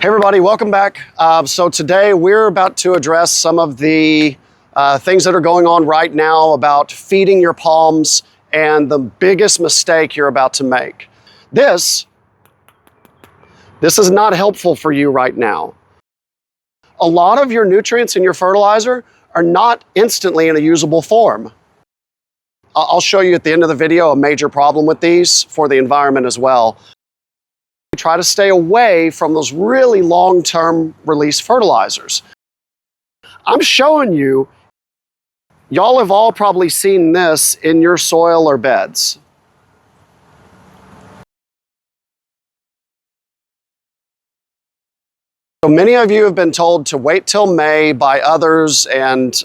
Hey everybody, welcome back. So today we're about to address some of the things that are going on right now about feeding your palms and the biggest mistake you're about to make. This is not helpful for you right now. A lot of your nutrients in your fertilizer are not instantly in a usable form. I'll show you at the end of the video a major problem with these for the environment as well. Try to stay away from those really long-term release fertilizers. I'm showing you, y'all have all probably seen this in your soil or beds. So many of you have been told to wait till May by others and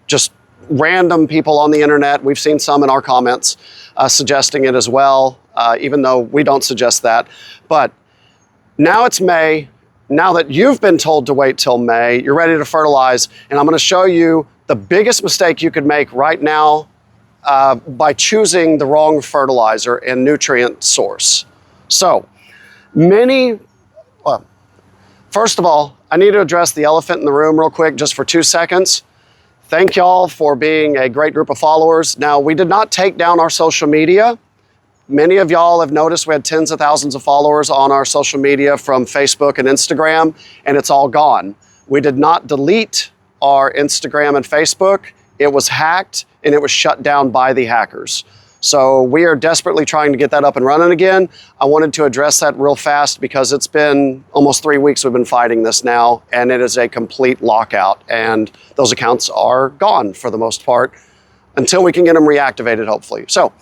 just random people on the internet. We've seen some in our comments suggesting it as well, even though we don't suggest that. But now it's May. Now that you've been told to wait till May, you're ready to fertilize. And I'm going to show you the biggest mistake you could make right now by choosing the wrong fertilizer and nutrient source. So first of all, I need to address the elephant in the room real quick, just for 2 seconds. Thank y'all for being a great group of followers. Now, we did not take down our social media. Many of y'all have noticed we had tens of thousands of followers on our social media from Facebook and Instagram, and it's all gone. We did not delete our Instagram and Facebook. It was hacked and it was shut down by the hackers. So we are desperately trying to get that up and running again. I wanted to address that real fast because it's been almost 3 weeks we've been fighting this now, and it is a complete lockout. And those accounts are gone for the most part until we can get them reactivated, hopefully. So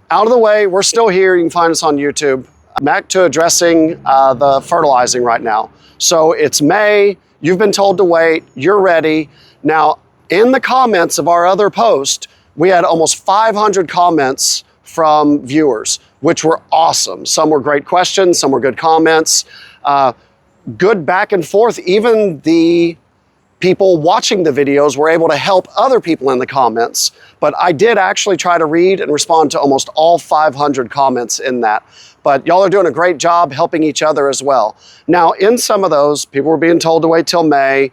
out of the way, we're still here. You can find us on YouTube. Back to addressing the fertilizing right now. So it's May, you've been told to wait, you're ready. Now, in the comments of our other post, we had almost 500 comments from viewers, which were awesome. Some were great questions, some were good comments, good back and forth. Even the people watching the videos were able to help other people in the comments. But I did actually try to read and respond to almost all 500 comments in that. But y'all are doing a great job helping each other as well. Now, in some of those, people were being told to wait till May.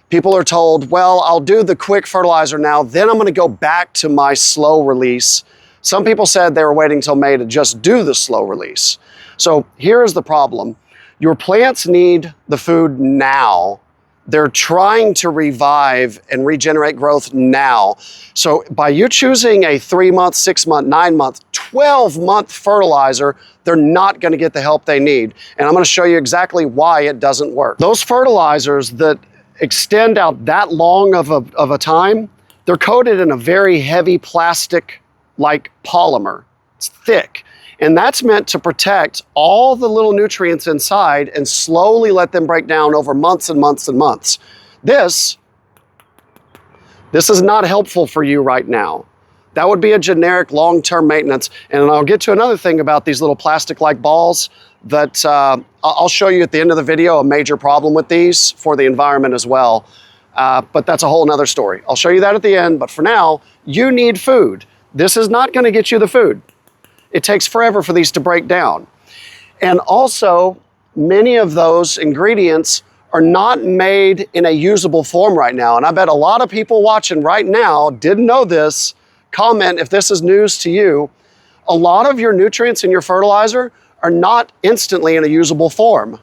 People are told, well, I'll do the quick fertilizer now, then I'm gonna go back to my slow release. Some people said they were waiting till May to just do the slow release. So here's the problem. Your plants need the food now. They're trying to revive and regenerate growth now. So by you choosing a 3-month, 6-month, 9-month, 12-month fertilizer, they're not gonna get the help they need. And I'm gonna show you exactly why it doesn't work. Those fertilizers that extend out that long of a time, they're coated in a very heavy plastic-like polymer. It's thick. And that's meant to protect all the little nutrients inside and slowly let them break down over months and months and months. This is not helpful for you right now. That would be a generic long-term maintenance. And I'll get to another thing about these little plastic-like balls that I'll show you at the end of the video a major problem with these for the environment as well. But that's a whole nother story. I'll show you that at the end, but for now, you need food. This is not gonna get you the food. It takes forever for these to break down. And also, many of those ingredients are not made in a usable form right now. And I bet a lot of people watching right now didn't know this. Comment if this is news to you. A lot of your nutrients in your fertilizer are not instantly in a usable form.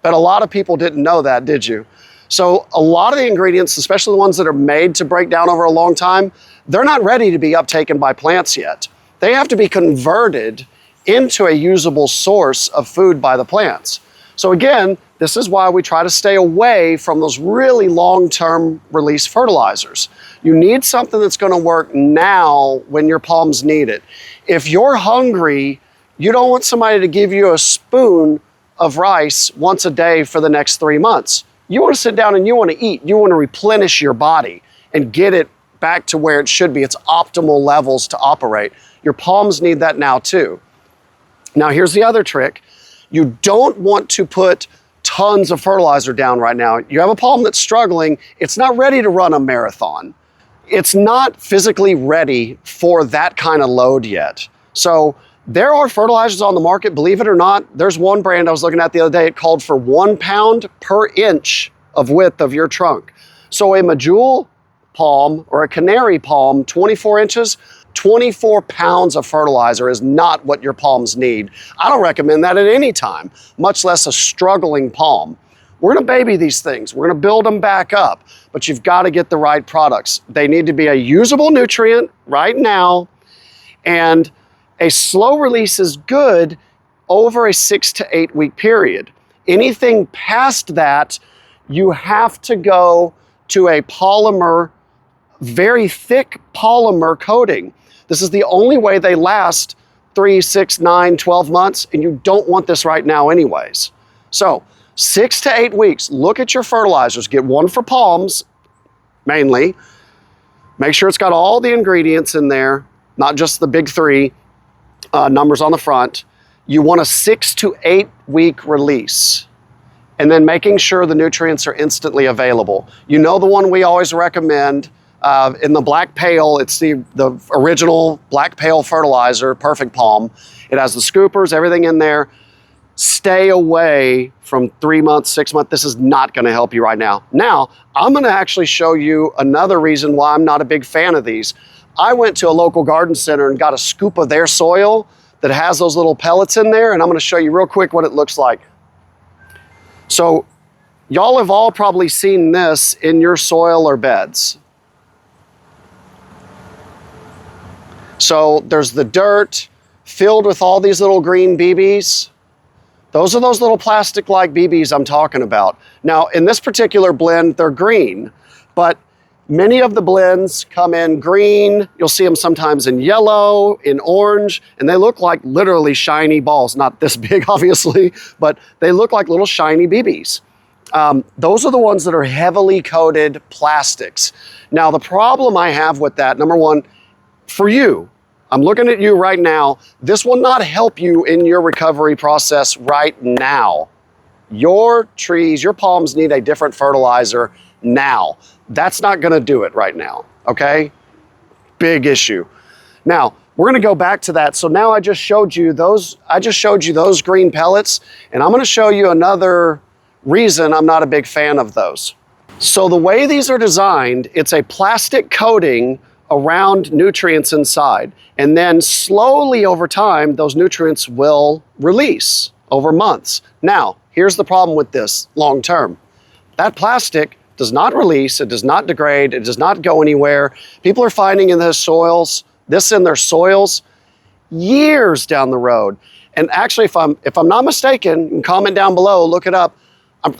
But a lot of people didn't know that, did you? So a lot of the ingredients, especially the ones that are made to break down over a long time, they're not ready to be uptaken by plants yet. They have to be converted into a usable source of food by the plants. So again, this is why we try to stay away from those really long-term release fertilizers. You need something that's gonna work now when your palms need it. If you're hungry, you don't want somebody to give you a spoon of rice once a day for the next 3 months. You wanna sit down and you wanna eat. You wanna replenish your body and get it back to where it should be, its optimal levels to operate. Your palms need that now too. Now here's the other trick. You don't want to put tons of fertilizer down right now. You have a palm that's struggling, it's not ready to run a marathon. It's not physically ready for that kind of load yet. So There are fertilizers on the market, believe it or not. There's one brand I was looking at the other day, it called for 1 pound per inch of width of your trunk. So a medjool palm or a canary palm, 24 inches, 24 pounds of fertilizer is not what your palms need. I don't recommend that at any time, much less a struggling palm. We're gonna baby these things. We're gonna build them back up, but you've gotta get the right products. They need to be a usable nutrient right now, and a slow release is good over a 6 to 8 week period. Anything past that, you have to go to a polymer, very thick polymer coating. This is the only way they last 3, 6, 9, 12 months, and you don't want this right now anyways. So 6 to 8 weeks, look at your fertilizers. Get one for palms, mainly. Make sure it's got all the ingredients in there, not just the big 3 numbers on the front. You want a 6 to 8 week release. And then making sure the nutrients are instantly available. You know the one we always recommend in the black pail, it's the original black pail fertilizer, Perfect Palm. It has the scoopers, everything in there. Stay away from 3 months, 6 months. This is not gonna help you right now. Now, I'm gonna actually show you another reason why I'm not a big fan of these. I went to a local garden center and got a scoop of their soil that has those little pellets in there, and I'm gonna show you real quick what it looks like. So, y'all have all probably seen this in your soil or beds. So there's the dirt filled with all these little green BBs. Those are those little plastic-like BBs I'm talking about. Now, in this particular blend, they're green, but many of the blends come in green. You'll see them sometimes in yellow, in orange, and they look like literally shiny balls. Not this big, obviously, but they look like little shiny BBs. Those are the ones that are heavily coated plastics. Now, the problem I have with that, number one, for you, I'm looking at you right now, this will not help you in your recovery process right now. Your trees, your palms need a different fertilizer now. That's not gonna do it right now, okay? Big issue. Now, we're gonna go back to that. So now I just showed you those green pellets, and I'm gonna show you another reason I'm not a big fan of those. So the way these are designed, it's a plastic coating around nutrients inside. And then slowly over time, those nutrients will release over months. Now, here's the problem with this long term. That plastic does not release, it does not degrade, it does not go anywhere. People are finding in their soils, years down the road. And actually, if I'm not mistaken, comment down below, look it up.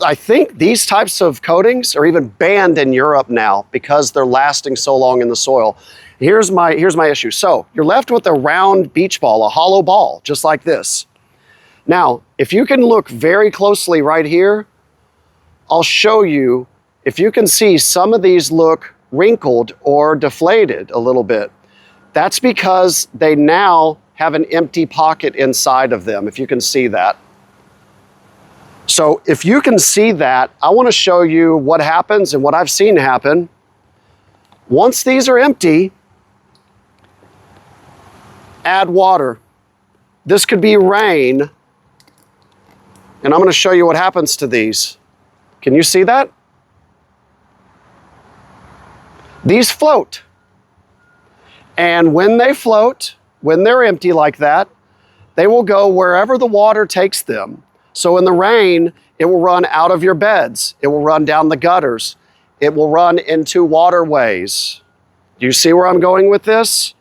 I think these types of coatings are even banned in Europe now because they're lasting so long in the soil. Here's my issue. So you're left with a round beach ball, a hollow ball, just like this. Now, if you can look very closely right here, I'll show you, if you can see some of these look wrinkled or deflated a little bit. That's because they now have an empty pocket inside of them, if you can see that. So if you can see that, I want to show you what happens and what I've seen happen. Once these are empty, add water. This could be rain, and I'm going to show you what happens to these. Can you see that? These float. And when they float, when they're empty like that, they will go wherever the water takes them. So in the rain, it will run out of your beds. It will run down the gutters. It will run into waterways. Do you see where I'm going with this?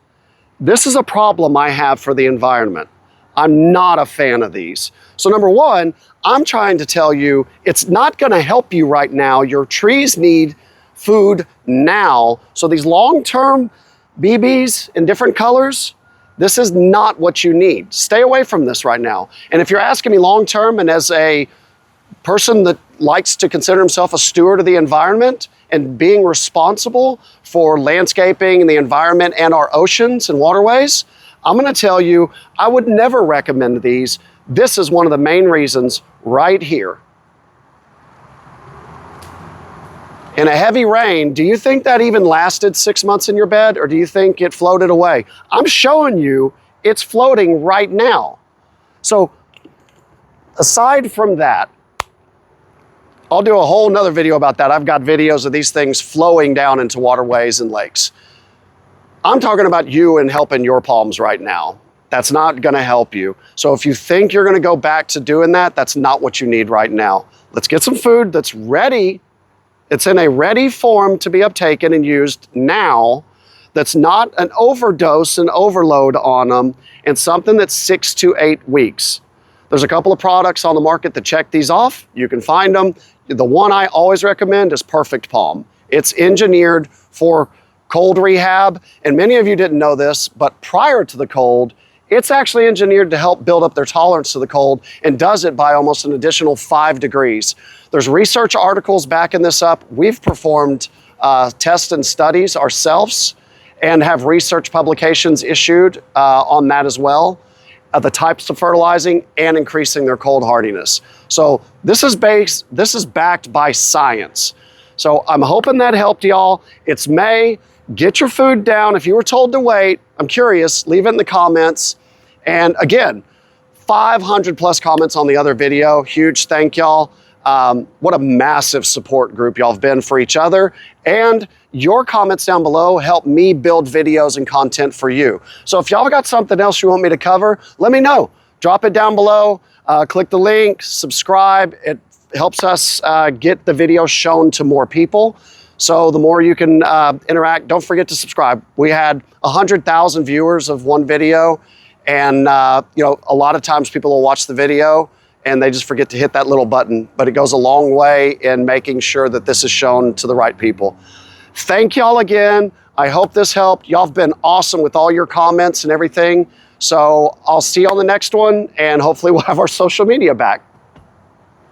This is a problem I have for the environment. I'm not a fan of these. So number one, I'm trying to tell you, it's not gonna help you right now. Your trees need food now. So these long-term BBs in different colors, this is not what you need. Stay away from this right now. And if you're asking me long-term, and as a person that likes to consider himself a steward of the environment and being responsible for landscaping and the environment and our oceans and waterways, I'm gonna tell you, I would never recommend these. This is one of the main reasons right here. In a heavy rain, do you think that even lasted 6 months in your bed, or do you think it floated away? I'm showing you it's floating right now. So aside from that, I'll do a whole nother video about that. I've got videos of these things flowing down into waterways and lakes. I'm talking about you and helping your palms right now. That's not gonna help you. So if you think you're gonna go back to doing that, that's not what you need right now. Let's get some food that's ready. It's in a ready form to be uptaken and used now, that's not an overdose and overload on them, and something that's 6 to 8 weeks. There's a couple of products on the market that check these off. You can find them. The one I always recommend is Perfect Palm. It's engineered for cold rehab, and many of you didn't know this, but prior to the cold, it's actually engineered to help build up their tolerance to the cold, and does it by almost an additional 5 degrees. There's research articles backing this up. We've performed tests and studies ourselves and have research publications issued on that as well. The types of fertilizing and increasing their cold hardiness. So this is backed by science. So I'm hoping that helped y'all. It's May. Get your food down. If you were told to wait, I'm curious, leave it in the comments. And again, 500 plus comments on the other video. Huge thank y'all. What a massive support group y'all have been for each other. And your comments down below help me build videos and content for you. So if y'all got something else you want me to cover, let me know. Drop it down below, click the link, subscribe. It helps us get the video shown to more people. So the more you can interact, don't forget to subscribe. We had 100,000 viewers of one video, and you know, a lot of times people will watch the video and they just forget to hit that little button, but it goes a long way in making sure that this is shown to the right people. Thank y'all again. I hope this helped. Y'all have been awesome with all your comments and everything. So I'll see you on the next one, and hopefully we'll have our social media back.